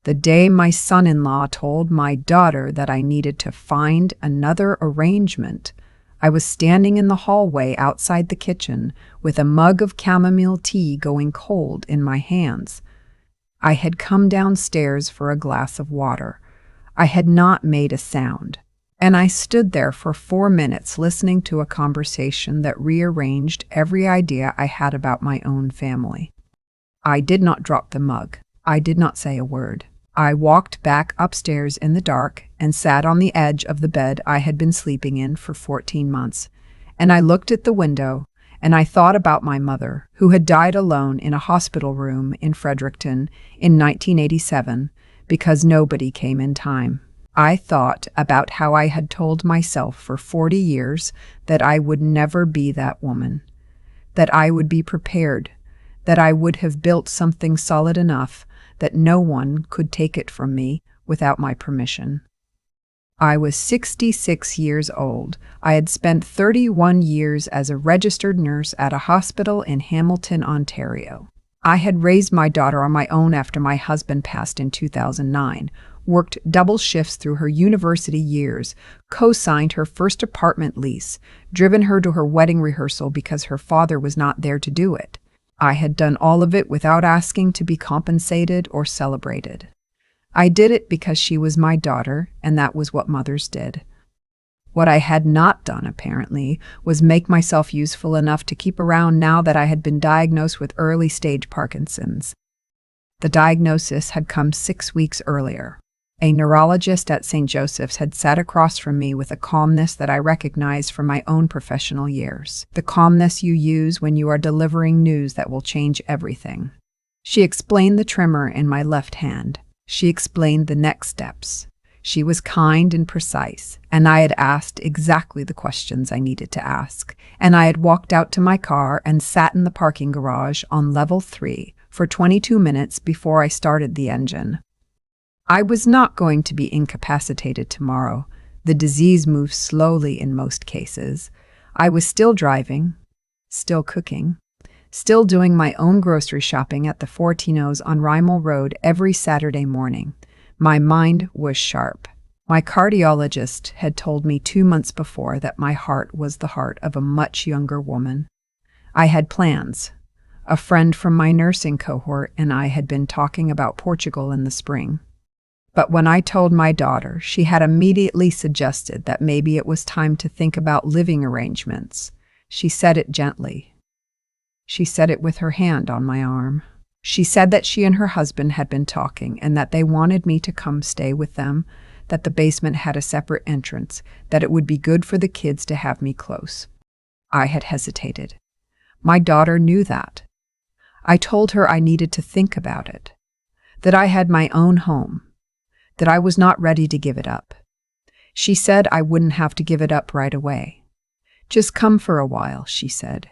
The day my son-in-law told my daughter that I needed to find another arrangement, I was standing in the hallway outside the kitchen with a mug of chamomile tea going cold in my hands. I had come downstairs for a glass of water. I had not made a sound, and I stood there for 4 minutes listening to a conversation that rearranged every idea I had about my own family. I did not drop the mug. I did not say a word. I walked back upstairs in the dark and sat on the edge of the bed I had been sleeping in for 14 months, and I looked at the window, and I thought about my mother, who had died alone in a hospital room in Fredericton in 1987 because nobody came in time. I thought about how I had told myself for 40 years that I would never be that woman, that I would be prepared, that I would have built something solid enough that no one could take it from me without my permission. I was 66 years old. I had spent 31 years as a registered nurse at a hospital in Hamilton, Ontario. I had raised my daughter on my own after my husband passed in 2009, worked double shifts through her university years, co-signed her first apartment lease, driven her to her wedding rehearsal because her father was not there to do it. I had done all of it without asking to be compensated or celebrated. I did it because she was my daughter, and that was what mothers did. What I had not done, apparently, was make myself useful enough to keep around now that I had been diagnosed with early-stage Parkinson's. The diagnosis had come 6 weeks earlier. A neurologist at St. Joseph's had sat across from me with a calmness that I recognized from my own professional years, the calmness you use when you are delivering news that will change everything. She explained the tremor in my left hand. She explained the next steps. She was kind and precise, and I had asked exactly the questions I needed to ask, and I had walked out to my car and sat in the parking garage on level 3 for 22 minutes before I started the engine. I was not going to be incapacitated tomorrow. The disease moves slowly in most cases. I was still driving, still cooking, still doing my own grocery shopping at the Fortinos on Rymel Road every Saturday morning. My mind was sharp. My cardiologist had told me 2 months before that my heart was the heart of a much younger woman. I had plans. A friend from my nursing cohort and I had been talking about Portugal in the spring. But when I told my daughter, she had immediately suggested that maybe it was time to think about living arrangements. She said it gently. She said it with her hand on my arm. She said that she and her husband had been talking and that they wanted me to come stay with them, that the basement had a separate entrance, that it would be good for the kids to have me close. I had hesitated. My daughter knew that. I told her I needed to think about it, that I had my own home, that I was not ready to give it up. She said I wouldn't have to give it up right away. Just come for a while, she said.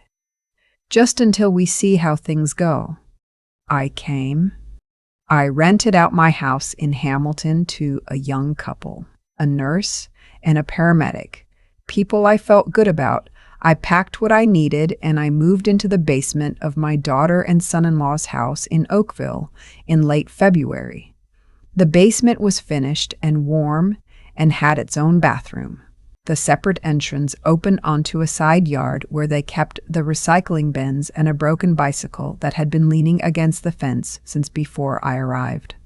Just until we see how things go. I came. I rented out my house in Hamilton to a young couple, a nurse and a paramedic, people I felt good about. I packed what I needed and I moved into the basement of my daughter and son-in-law's house in Oakville in late February. The basement was finished and warm and had its own bathroom. The separate entrance opened onto a side yard where they kept the recycling bins and a broken bicycle that had been leaning against the fence since before I arrived.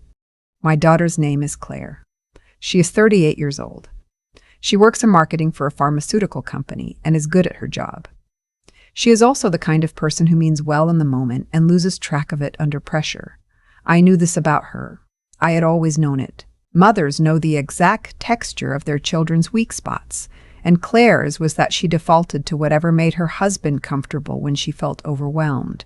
My daughter's name is Claire. She is 38 years old. She works in marketing for a pharmaceutical company and is good at her job. She is also the kind of person who means well in the moment and loses track of it under pressure. I knew this about her. I had always known it. Mothers know the exact texture of their children's weak spots, and Claire's was that she defaulted to whatever made her husband comfortable when she felt overwhelmed.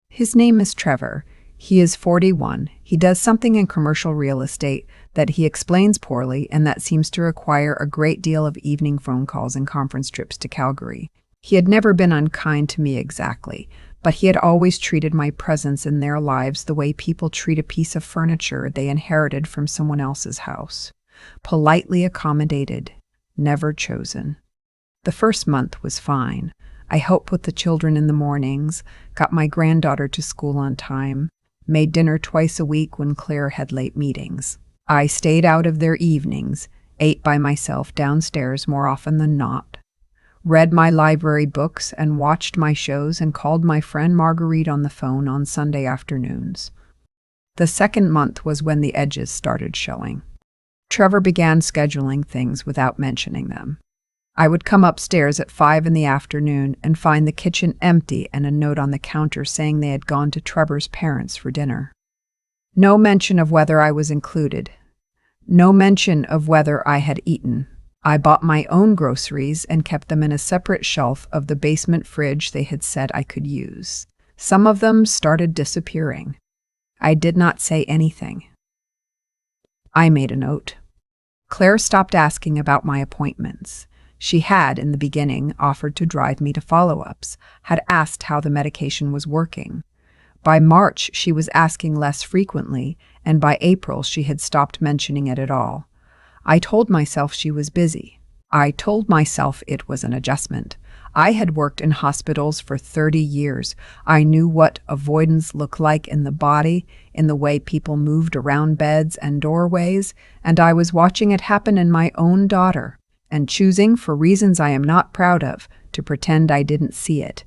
His name is Trevor. He is 41. He does something in commercial real estate that he explains poorly and that seems to require a great deal of evening phone calls and conference trips to Calgary. He had never been unkind to me exactly, but he had always treated my presence in their lives the way people treat a piece of furniture they inherited from someone else's house. Politely accommodated, never chosen. The first month was fine. I helped with the children in the mornings, got my granddaughter to school on time, made dinner twice a week when Claire had late meetings. I stayed out of their evenings, ate by myself downstairs more often than not, read my library books and watched my shows and called my friend Marguerite on the phone on Sunday afternoons. The second month was when the edges started showing. Trevor began scheduling things without mentioning them. I would come upstairs at 5 in the afternoon and find the kitchen empty and a note on the counter saying they had gone to Trevor's parents for dinner. No mention of whether I was included. No mention of whether I had eaten. I bought my own groceries and kept them in a separate shelf of the basement fridge they had said I could use. Some of them started disappearing. I did not say anything. I made a note. Claire stopped asking about my appointments. She had, in the beginning, offered to drive me to follow-ups, had asked how the medication was working. By March, she was asking less frequently, and by April, she had stopped mentioning it at all. I told myself she was busy. I told myself it was an adjustment. I had worked in hospitals for 30 years. I knew what avoidance looked like in the body, in the way people moved around beds and doorways, and I was watching it happen in my own daughter, and choosing, for reasons I am not proud of, to pretend I didn't see it.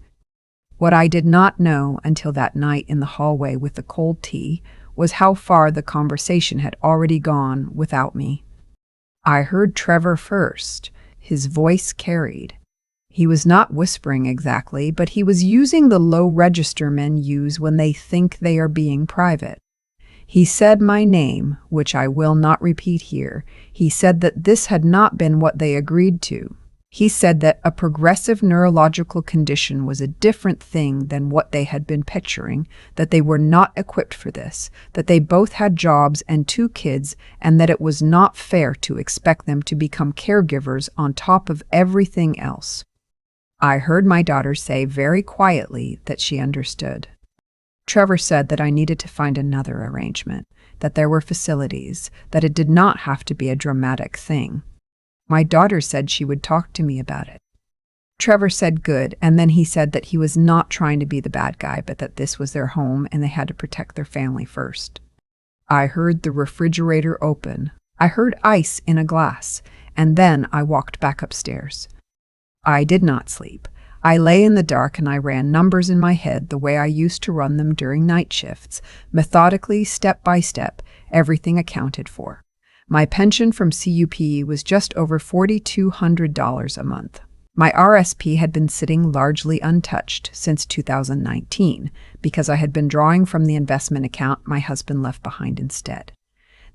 What I did not know until that night in the hallway with the cold tea was how far the conversation had already gone without me. I heard Trevor first. His voice carried. He was not whispering exactly, but he was using the low register men use when they think they are being private. He said my name, which I will not repeat here. He said that this had not been what they agreed to. He said that a progressive neurological condition was a different thing than what they had been picturing, that they were not equipped for this, that they both had jobs and 2 kids, and that it was not fair to expect them to become caregivers on top of everything else. I heard my daughter say very quietly that she understood. Trevor said that I needed to find another arrangement, that there were facilities, that it did not have to be a dramatic thing. My daughter said she would talk to me about it. Trevor said good, and then he said that he was not trying to be the bad guy, but that this was their home and they had to protect their family first. I heard the refrigerator open. I heard ice in a glass, and then I walked back upstairs. I did not sleep. I lay in the dark and I ran numbers in my head the way I used to run them during night shifts, methodically, step by step, everything accounted for. My pension from CUP was just over $4,200 a month. My RSP had been sitting largely untouched since 2019 because I had been drawing from the investment account my husband left behind instead.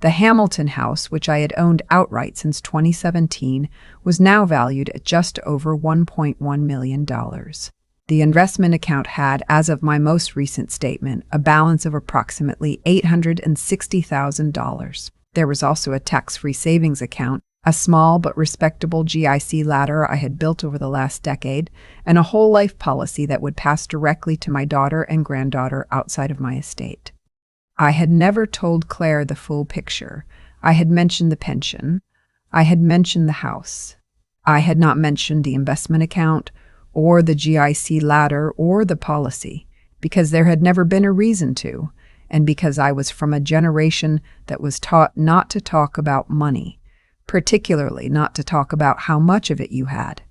The Hamilton house, which I had owned outright since 2017, was now valued at just over $1.1 million. The investment account had, as of my most recent statement, a balance of approximately $860,000. There was also a tax-free savings account, a small but respectable GIC ladder I had built over the last decade, and a whole life policy that would pass directly to my daughter and granddaughter outside of my estate. I had never told Claire the full picture. I had mentioned the pension. I had mentioned the house. I had not mentioned the investment account, or the GIC ladder, or the policy, because there had never been a reason to, and because I was from a generation that was taught not to talk about money, particularly not to talk about how much of it you had.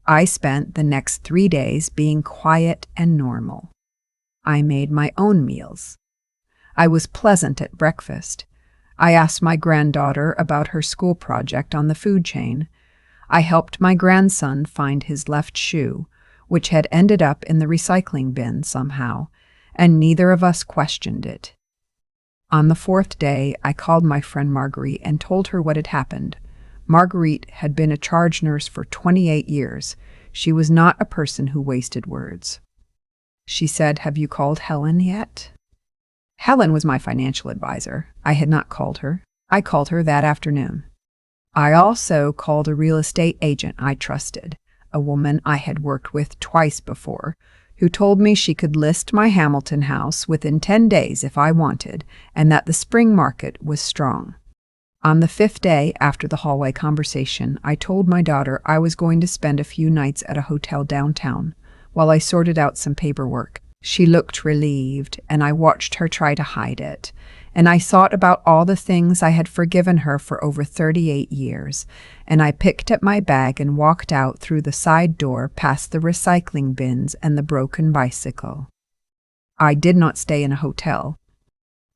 I spent the next 3 days being quiet and normal. I made my own meals. I was pleasant at breakfast. I asked my granddaughter about her school project on the food chain. I helped my grandson find his left shoe, which had ended up in the recycling bin somehow, and neither of us questioned it. On the 4th day, I called my friend Marguerite and told her what had happened. Marguerite had been a charge nurse for 28 years. She was not a person who wasted words. She said, "Have you called Helen yet?" Helen was my financial advisor. I had not called her. I called her that afternoon. I also called a real estate agent I trusted, a woman I had worked with twice before, who told me she could list my Hamilton house within 10 days if I wanted, and that the spring market was strong. On the 5th day after the hallway conversation, I told my daughter I was going to spend a few nights at a hotel downtown while I sorted out some paperwork. She looked relieved, and I watched her try to hide it. And I thought about all the things I had forgiven her for over 38 years, and I picked up my bag and walked out through the side door past the recycling bins and the broken bicycle. I did not stay in a hotel.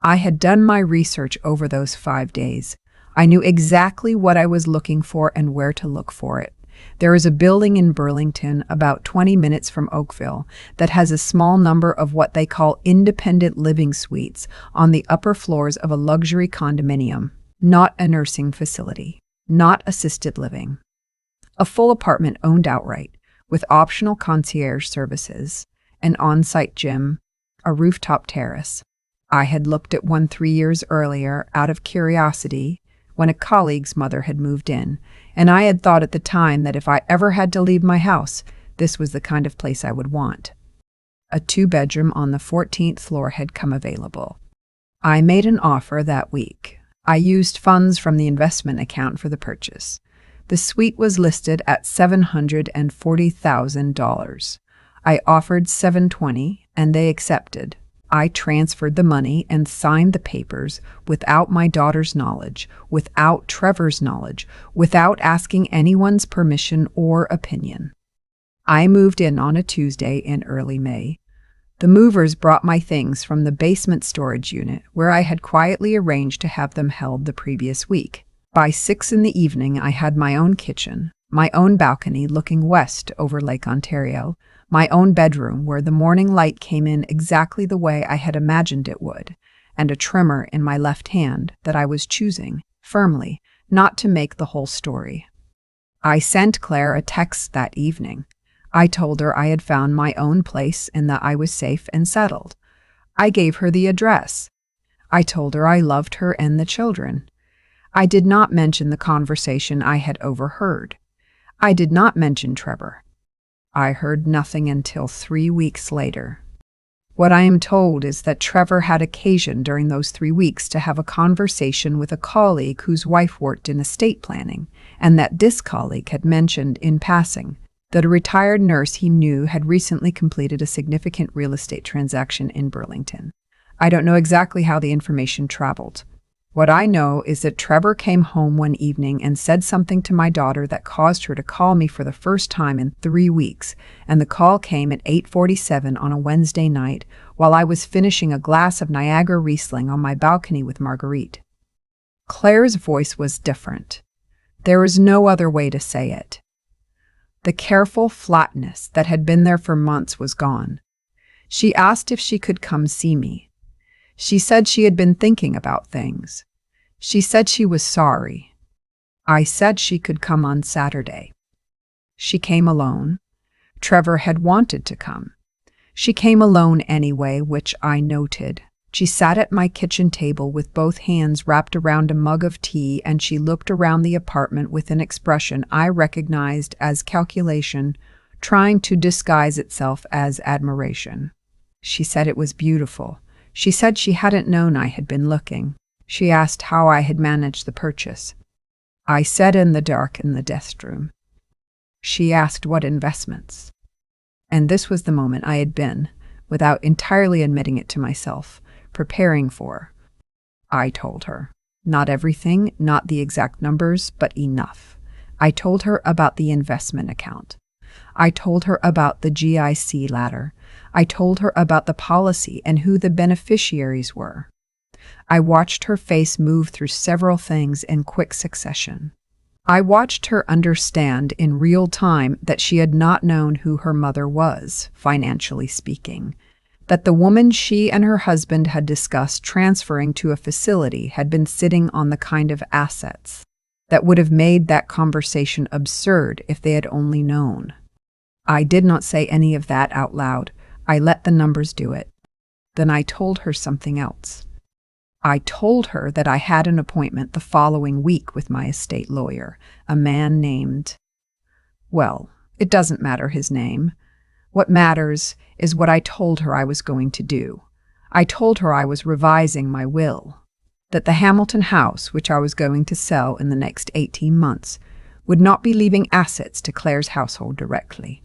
I had done my research over those 5 days. I knew exactly what I was looking for and where to look for it. There is a building in Burlington, about 20 minutes from Oakville, that has a small number of what they call independent living suites on the upper floors of a luxury condominium, not a nursing facility, not assisted living. A full apartment owned outright, with optional concierge services, an on-site gym, a rooftop terrace. I had looked at one 3 years earlier out of curiosity when a colleague's mother had moved in, and I had thought at the time that if I ever had to leave my house, this was the kind of place I would want. A 2-bedroom on the 14th floor had come available. I made an offer that week. I used funds from the investment account for the purchase. The suite was listed at $740,000. I offered $720,000, and they accepted. I transferred the money and signed the papers without my daughter's knowledge, without Trevor's knowledge, without asking anyone's permission or opinion. I moved in on a Tuesday in early May. The movers brought my things from the basement storage unit, where I had quietly arranged to have them held the previous week. By 6 in the evening, I had my own kitchen, my own balcony looking west over Lake Ontario, my own bedroom where the morning light came in exactly the way I had imagined it would, and a trimmer in my left hand that I was choosing, firmly, not to make the whole story. I sent Claire a text that evening. I told her I had found my own place and that I was safe and settled. I gave her the address. I told her I loved her and the children. I did not mention the conversation I had overheard. I did not mention Trevor. I heard nothing until 3 weeks later. What I am told is that Trevor had occasion during those 3 weeks to have a conversation with a colleague whose wife worked in estate planning, and that this colleague had mentioned in passing that a retired nurse he knew had recently completed a significant real estate transaction in Burlington. I don't know exactly how the information traveled. What I know is that Trevor came home one evening and said something to my daughter that caused her to call me for the first time in 3 weeks, and the call came at 8:47 on a Wednesday night while I was finishing a glass of Niagara Riesling on my balcony with Marguerite. Claire's voice was different. There was no other way to say it. The careful flatness that had been there for months was gone. She asked if she could come see me. She said she had been thinking about things. She said she was sorry. I said she could come on Saturday. She came alone. Trevor had wanted to come. She came alone anyway, which I noted. She sat at my kitchen table with both hands wrapped around a mug of tea, and she looked around the apartment with an expression I recognized as calculation, trying to disguise itself as admiration. She said it was beautiful. She said she hadn't known I had been looking. She asked how I had managed the purchase. I said in the dark in the desk room. She asked what investments. And this was the moment I had been, without entirely admitting it to myself, preparing for. I told her. Not everything, not the exact numbers, but enough. I told her about the investment account. I told her about the GIC ladder. I told her about the policy and who the beneficiaries were. I watched her face move through several things in quick succession. I watched her understand in real time that she had not known who her mother was, financially speaking, that the woman she and her husband had discussed transferring to a facility had been sitting on the kind of assets that would have made that conversation absurd if they had only known. I did not say any of that out loud. I let the numbers do it. Then I told her something else. I told her that I had an appointment the following week with my estate lawyer, a man named... Well, it doesn't matter his name. What matters is what I told her I was going to do. I told her I was revising my will, that the Hamilton house, which I was going to sell in the next 18 months, would not be leaving assets to Claire's household directly.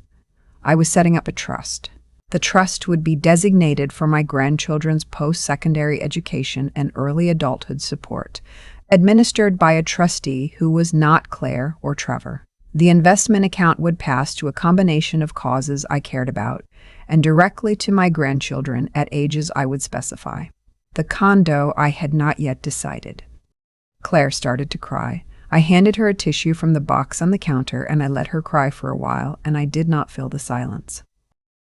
I was setting up a trust. The trust would be designated for my grandchildren's post-secondary education and early adulthood support, administered by a trustee who was not Claire or Trevor. The investment account would pass to a combination of causes I cared about, and directly to my grandchildren at ages I would specify. The condo I had not yet decided. Claire started to cry. I handed her a tissue from the box on the counter, and I let her cry for a while, and I did not fill the silence.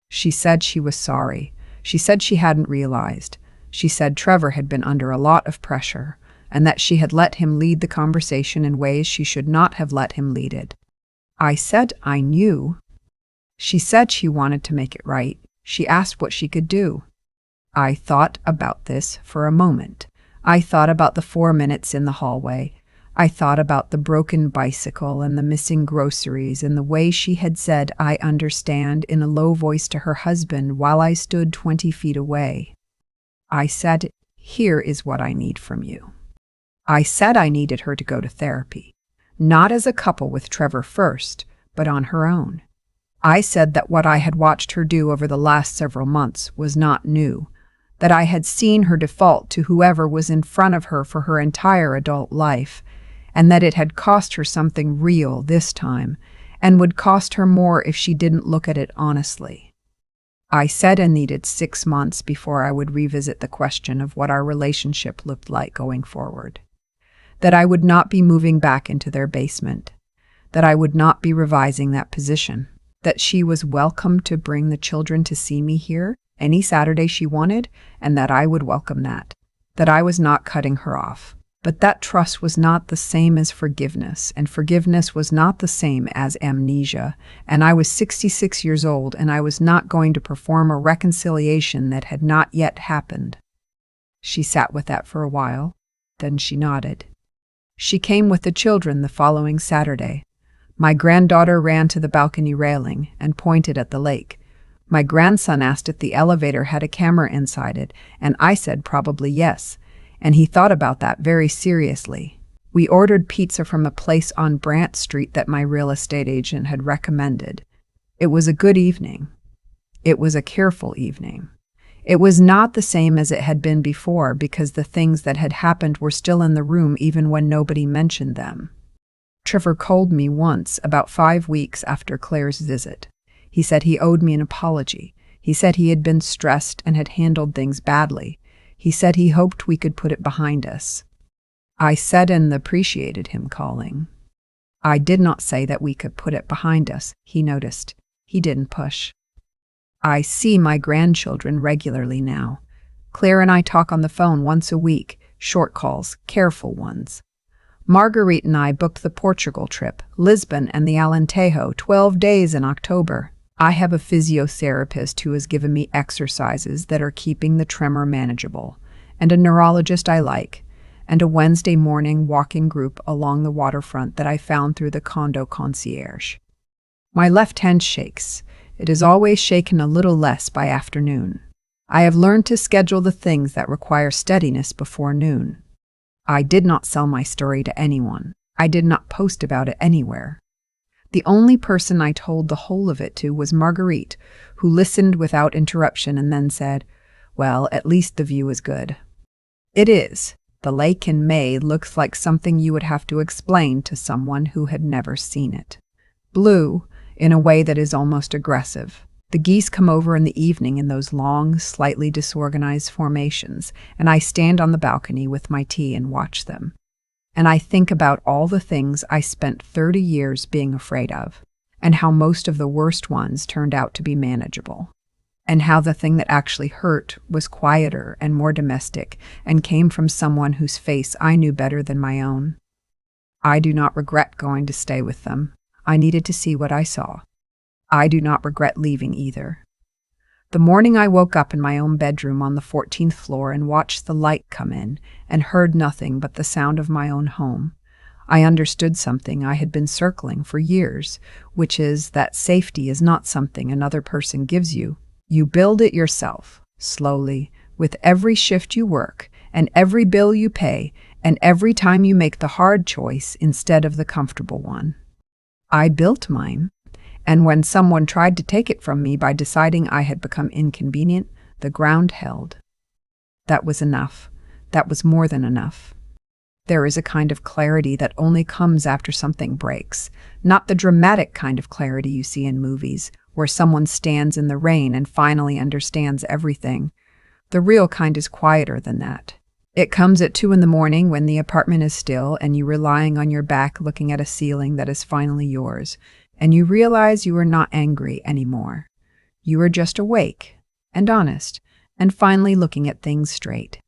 She said she was sorry. She said she hadn't realized. She said Trevor had been under a lot of pressure, and that she had let him lead the conversation in ways she should not have let him lead it. I said I knew. She said she wanted to make it right. She asked what she could do. I thought about this for a moment. I thought about the 4 minutes in the hallway. I thought about the broken bicycle and the missing groceries and the way she had said, "I understand," in a low voice to her husband while I stood 20 feet away. I said, "Here is what I need from you." I said I needed her to go to therapy, not as a couple with Trevor first, but on her own. I said that what I had watched her do over the last several months was not new, that I had seen her default to whoever was in front of her for her entire adult life, and that it had cost her something real this time, and would cost her more if she didn't look at it honestly. I said I needed 6 months before I would revisit the question of what our relationship looked like going forward. That I would not be moving back into their basement. That I would not be revising that position. That she was welcome to bring the children to see me here any Saturday she wanted, and that I would welcome that. That I was not cutting her off. But that trust was not the same as forgiveness, and forgiveness was not the same as amnesia, and I was 66 years old, and I was not going to perform a reconciliation that had not yet happened. She sat with that for a while, then she nodded. She came with the children the following Saturday. My granddaughter ran to the balcony railing and pointed at the lake. My grandson asked if the elevator had a camera inside it, and I said probably yes, and he thought about that very seriously. We ordered pizza from a place on Brant Street that my real estate agent had recommended. It was a good evening. It was a careful evening. It was not the same as it had been before because the things that had happened were still in the room even when nobody mentioned them. Trevor called me once about 5 weeks after Claire's visit. He said he owed me an apology. He said he had been stressed and had handled things badly. He said he hoped we could put it behind us. I said and appreciated him calling. I did not say that we could put it behind us, he noticed. He didn't push. I see my grandchildren regularly now. Claire and I talk on the phone once a week, short calls, careful ones. Marguerite and I booked the Portugal trip, Lisbon and the Alentejo, 12 days in October. I have a physiotherapist who has given me exercises that are keeping the tremor manageable, and a neurologist I like, and a Wednesday morning walking group along the waterfront that I found through the condo concierge. My left hand shakes. It is always shaken a little less by afternoon. I have learned to schedule the things that require steadiness before noon. I did not sell my story to anyone. I did not post about it anywhere. The only person I told the whole of it to was Marguerite, who listened without interruption and then said, "Well, at least the view is good." It is. The lake in May looks like something you would have to explain to someone who had never seen it. Blue, in a way that is almost aggressive. The geese come over in the evening in those long, slightly disorganized formations, and I stand on the balcony with my tea and watch them. And I think about all the things I spent 30 years being afraid of, and how most of the worst ones turned out to be manageable, and how the thing that actually hurt was quieter and more domestic and came from someone whose face I knew better than my own. I do not regret going to stay with them. I needed to see what I saw. I do not regret leaving either. The morning I woke up in my own bedroom on the 14th floor and watched the light come in and heard nothing but the sound of my own home, I understood something I had been circling for years, which is that safety is not something another person gives you. You build it yourself, slowly, with every shift you work and every bill you pay and every time you make the hard choice instead of the comfortable one. I built mine, And when someone tried to take it from me by deciding I had become inconvenient, the ground held. That was enough. That was more than enough. There is a kind of clarity that only comes after something breaks, not the dramatic kind of clarity you see in movies, where someone stands in the rain and finally understands everything. The real kind is quieter than that. It comes at 2 a.m. when the apartment is still and you're lying on your back looking at a ceiling that is finally yours, and you realize you are not angry anymore. You are just awake and honest and finally looking at things straight.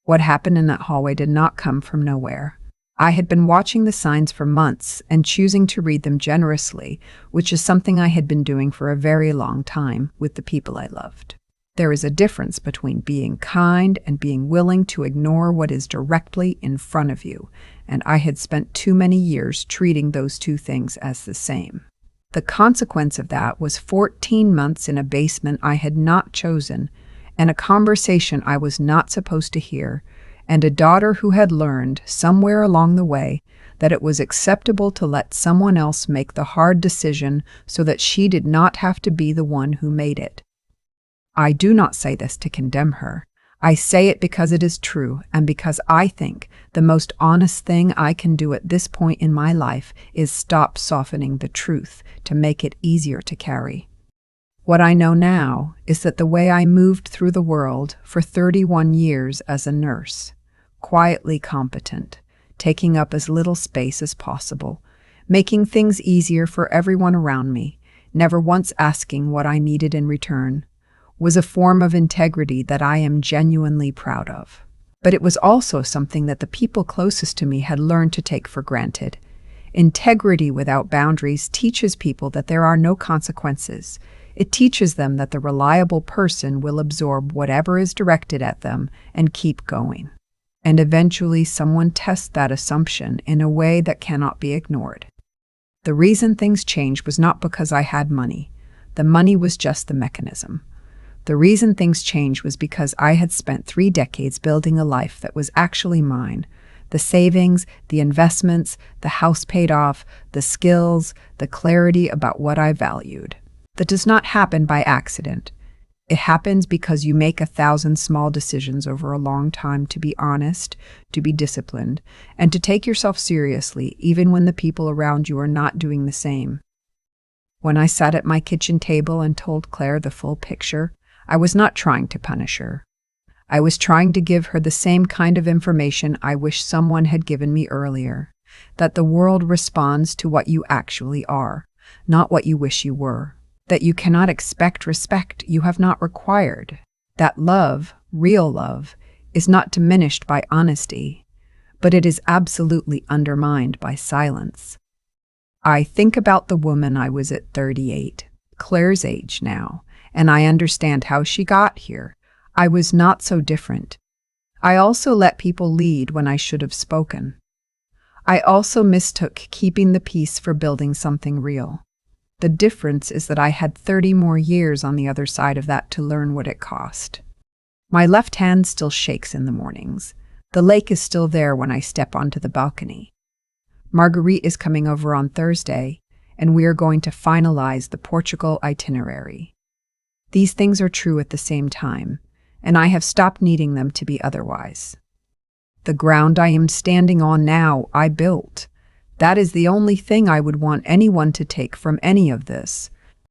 What happened in that hallway did not come from nowhere. I had been watching the signs for months and choosing to read them generously, which is something I had been doing for a very long time with the people I loved. There is a difference between being kind and being willing to ignore what is directly in front of you, and I had spent too many years treating those two things as the same. The consequence of that was 14 months in a basement I had not chosen, and a conversation I was not supposed to hear, and a daughter who had learned, somewhere along the way, that it was acceptable to let someone else make the hard decision so that she did not have to be the one who made it. I do not say this to condemn her. I say it because it is true, and because I think the most honest thing I can do at this point in my life is stop softening the truth to make it easier to carry. What I know now is that the way I moved through the world for 31 years as a nurse, quietly competent, taking up as little space as possible, making things easier for everyone around me, never once asking what I needed in return, was a form of integrity that I am genuinely proud of. But it was also something that the people closest to me had learned to take for granted. Integrity without boundaries teaches people that there are no consequences. It teaches them that the reliable person will absorb whatever is directed at them and keep going. And eventually someone tests that assumption in a way that cannot be ignored. The reason things changed was not because I had money. The money was just the mechanism. The reason things changed was because I had spent 3 decades building a life that was actually mine. The savings, the investments, the house paid off, the skills, the clarity about what I valued. That does not happen by accident. It happens because you make 1,000 small decisions over a long time to be honest, to be disciplined, and to take yourself seriously even when the people around you are not doing the same. When I sat at my kitchen table and told Claire the full picture, I was not trying to punish her. I was trying to give her the same kind of information I wish someone had given me earlier, that the world responds to what you actually are, not what you wish you were. That you cannot expect respect you have not required. That love, real love, is not diminished by honesty, but it is absolutely undermined by silence. I think about the woman I was at 38, Claire's age now, and I understand how she got here. I was not so different. I also let people lead when I should have spoken. I also mistook keeping the peace for building something real. The difference is that I had 30 more years on the other side of that to learn what it cost. My left hand still shakes in the mornings. The lake is still there when I step onto the balcony. Marguerite is coming over on Thursday, and we are going to finalize the Portugal itinerary. These things are true at the same time, and I have stopped needing them to be otherwise. The ground I am standing on now, I built. That is the only thing I would want anyone to take from any of this.